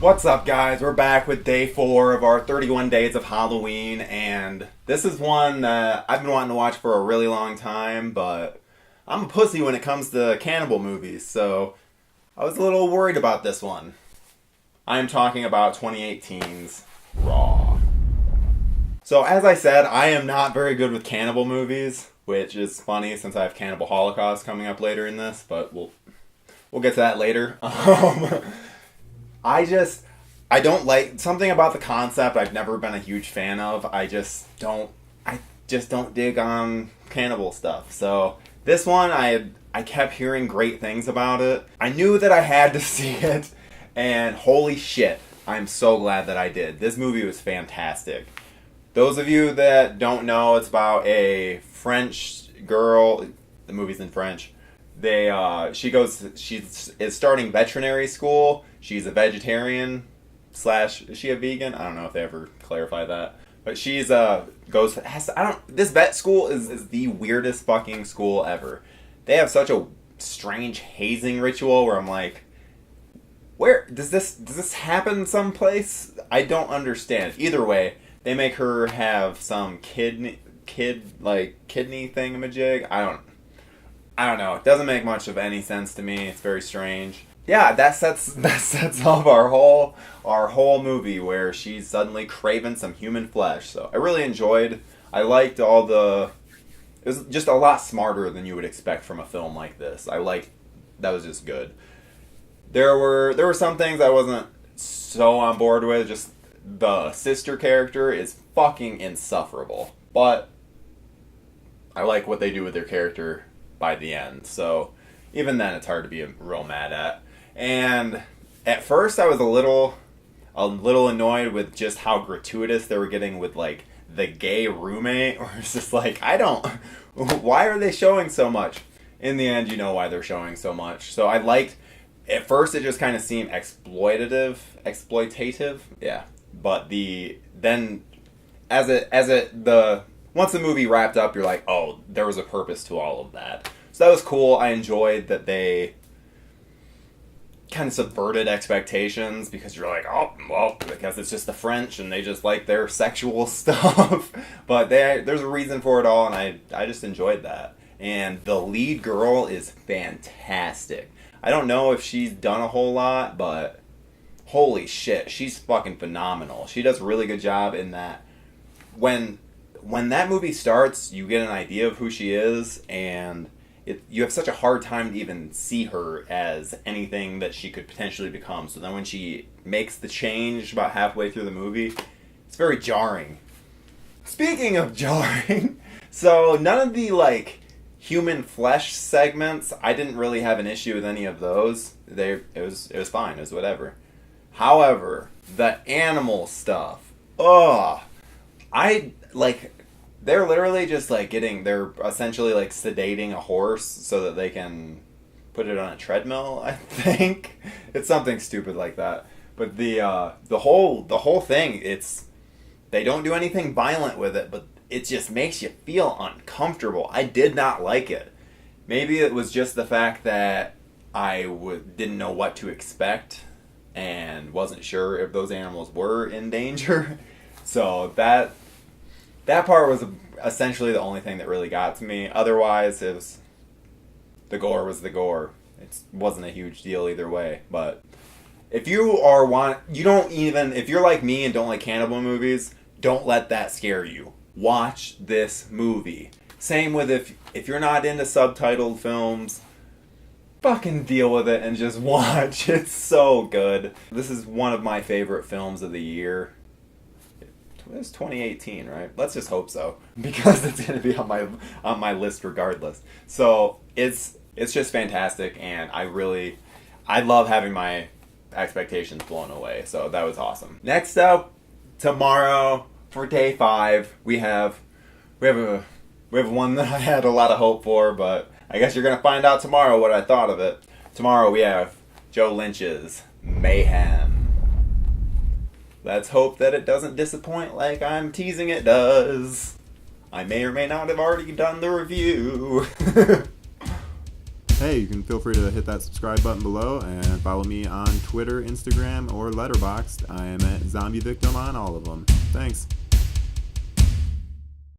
What's up, guys? We're back with day 4 of our 31 days of Halloween, and this is one that I've been wanting to watch for a really long time, but I'm a pussy when it comes to cannibal movies, so I was a little worried about this one. I am talking about 2018's Raw. So, as I said, I am not very good with cannibal movies, which is funny since I have Cannibal Holocaust coming up later in this, but we'll get to that later. I don't like something about the concept I've never been a huge fan of. I just don't dig on cannibal stuff. So this one I kept hearing great things about it. I knew that I had to see it, and holy shit, I'm so glad that I did. This movie was fantastic. Those of you that don't know, it's about a French girl. The movie's in French. She is starting veterinary school. She's a vegetarian / is she a vegan? I don't know if they ever clarify that. But she's this vet school is the weirdest fucking school ever. They have such a strange hazing ritual where I'm like, where does this happen someplace? I don't understand. Either way, they make her have some kidney thingamajig. I don't know. It doesn't make much of any sense to me. It's very strange. Yeah, that sets up our whole movie where she's suddenly craving some human flesh. So I really enjoyed. I liked all the. It was just a lot smarter than you would expect from a film like this. That was just good. There were some things I wasn't so on board with. Just the sister character is fucking insufferable. But I like what they do with their character by the end. So even then, it's hard to be real mad at. And at first, I was a little annoyed with just how gratuitous they were getting with like the gay roommate. Or it's just like, why are they showing so much? In the end, you know why they're showing so much. So I liked. At first, it just kind of seemed exploitative. Yeah. But once the movie wrapped up, you're like, oh, there was a purpose to all of that. So that was cool. I enjoyed that they kind of subverted expectations because you're like, oh, well, because it's just the French and they just like their sexual stuff. But there's a reason for it all, and I just enjoyed that. And the lead girl is fantastic. I don't know if she's done a whole lot, but holy shit, she's fucking phenomenal. She does a really good job in that. When that movie starts, you get an idea of who she is, and you have such a hard time to even see her as anything that she could potentially become. So then when she makes the change about halfway through the movie, it's very jarring. Speaking of jarring, so none of the human flesh segments, I didn't really have an issue with any of those. It was fine. It was whatever. However, the animal stuff, they're literally just they're essentially sedating a horse so that they can put it on a treadmill, I think. It's something stupid like that. But the whole thing, they don't do anything violent with it, but it just makes you feel uncomfortable. I did not like it. Maybe it was just the fact that I didn't know what to expect and wasn't sure if those animals were in danger. So that part was essentially the only thing that really got to me. Otherwise, the gore was the gore. It wasn't a huge deal either way. But if if you're like me and don't like cannibal movies, don't let that scare you. Watch this movie. Same with if you're not into subtitled films, fucking deal with it and just watch. It's so good. This is one of my favorite films of the year. It's 2018, right? Let's just hope so, because it's going to be on my list regardless. So it's just fantastic, and I love having my expectations blown away. So that was awesome. Next up, tomorrow for day 5, we have one that I had a lot of hope for, but I guess you're going to find out tomorrow what I thought of it. Tomorrow we have Joe Lynch's Mayhem. Let's hope that it doesn't disappoint like I'm teasing it does. I may or may not have already done the review. hey, you can feel free to hit that subscribe button below and follow me on Twitter, Instagram, or Letterboxd. I am at Zombie Victim on all of them. Thanks.